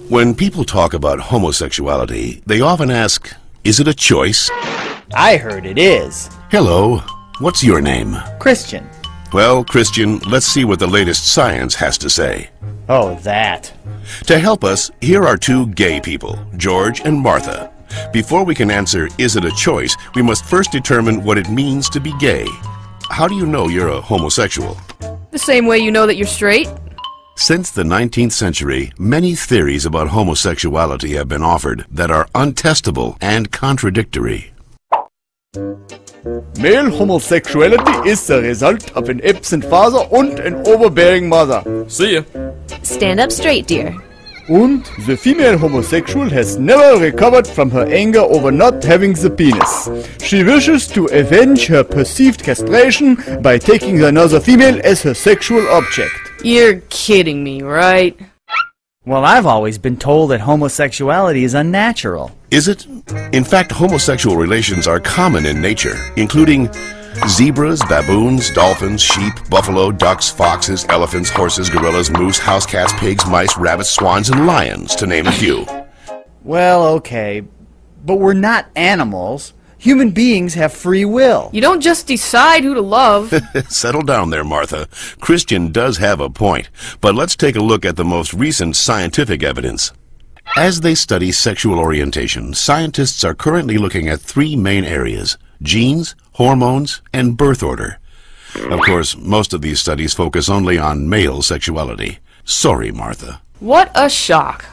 When people talk about homosexuality, they often ask, is it a choice? I heard it is. Hello, what's your name? Christian. Well, Christian, let's see what the latest science has to say. Oh, that. To help us, here are two gay people, George and Martha. Before we can answer, is it a choice, we must first determine what it means to be gay. How do you know you're a homosexual? The same way you know that you're straight. Since the 19th century, many theories about homosexuality have been offered that are untestable and contradictory. Male homosexuality is the result of an absent father and an overbearing mother. See ya. Stand up straight, dear. And the female homosexual has never recovered from her anger over not having the penis. She wishes to avenge her perceived castration by taking another female as her sexual object. You're kidding me, right? Well, I've always been told that homosexuality is unnatural. Is it? In fact, homosexual relations are common in nature, including zebras, baboons, dolphins, sheep, buffalo, ducks, foxes, elephants, horses, gorillas, moose, house cats, pigs, mice, rabbits, swans, and lions, to name a few. Well, okay, but we're not animals. Human beings have free will. You don't just decide who to love. Settle down there, Martha. Christian does have a point, but let's take a look at the most recent scientific evidence. As they study sexual orientation, scientists are currently looking at three main areas: genes, hormones, and birth order. Of course, most of these studies focus only on male sexuality. Sorry, Martha. What a shock.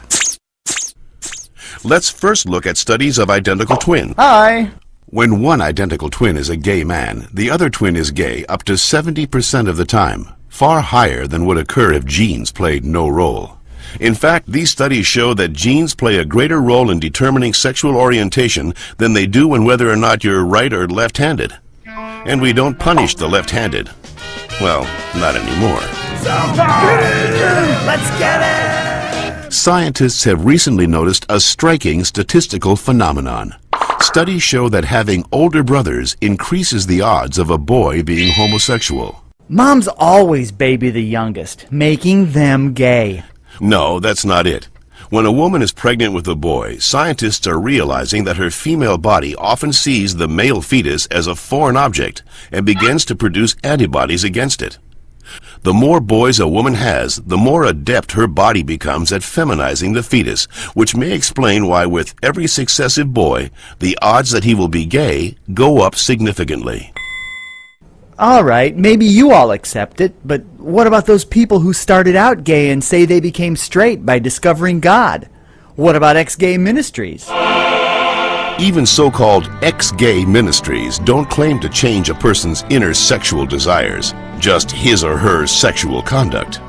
Let's first look at studies of identical twins. Hi. When one identical twin is a gay man, the other twin is gay up to 70% of the time, far higher than would occur if genes played no role. In fact, these studies show that genes play a greater role in determining sexual orientation than they do in whether or not you're right or left-handed. And we don't punish the left-handed. Well, not anymore. Let's get it! Scientists have recently noticed a striking statistical phenomenon. Studies show that having older brothers increases the odds of a boy being homosexual. Moms always baby the youngest, making them gay. No, that's not it. When a woman is pregnant with a boy, scientists are realizing that her female body often sees the male fetus as a foreign object and begins to produce antibodies against it. The more boys a woman has, the more adept her body becomes at feminizing the fetus, which may explain why with every successive boy, the odds that he will be gay go up significantly. All right, maybe you all accept it, but what about those people who started out gay and say they became straight by discovering God? What about ex-gay ministries? Even so-called ex-gay ministries don't claim to change a person's inner sexual desires, just his or her sexual conduct.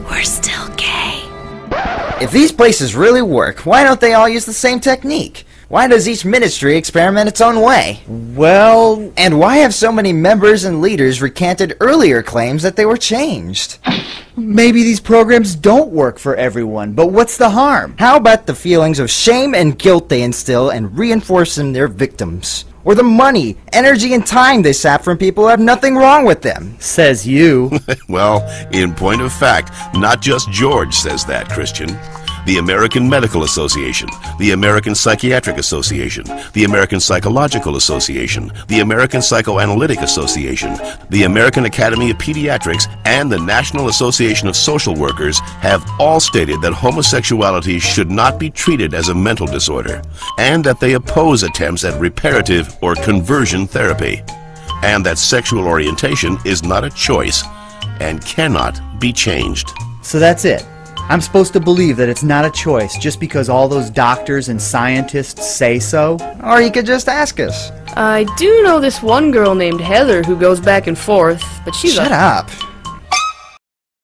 We're still gay. If these places really work, why don't they all use the same technique? Why does each ministry experiment its own way? Well... And why have so many members and leaders recanted earlier claims that they were changed? Maybe these programs don't work for everyone, but what's the harm? How about the feelings of shame and guilt they instill and reinforce in their victims? Or the money, energy, and time they sap from people who have nothing wrong with them? Says you. Well, in point of fact, not just George says that, Christian. The American Medical Association, the American Psychiatric Association, the American Psychological Association, the American Psychoanalytic Association, the American Academy of Pediatrics, and the National Association of Social Workers have all stated that homosexuality should not be treated as a mental disorder, and that they oppose attempts at reparative or conversion therapy, and that sexual orientation is not a choice and cannot be changed. So that's it. I'm supposed to believe that it's not a choice just because all those doctors and scientists say so? Or you could just ask us. I do know this one girl named Heather who goes back and forth, but she's Shut up.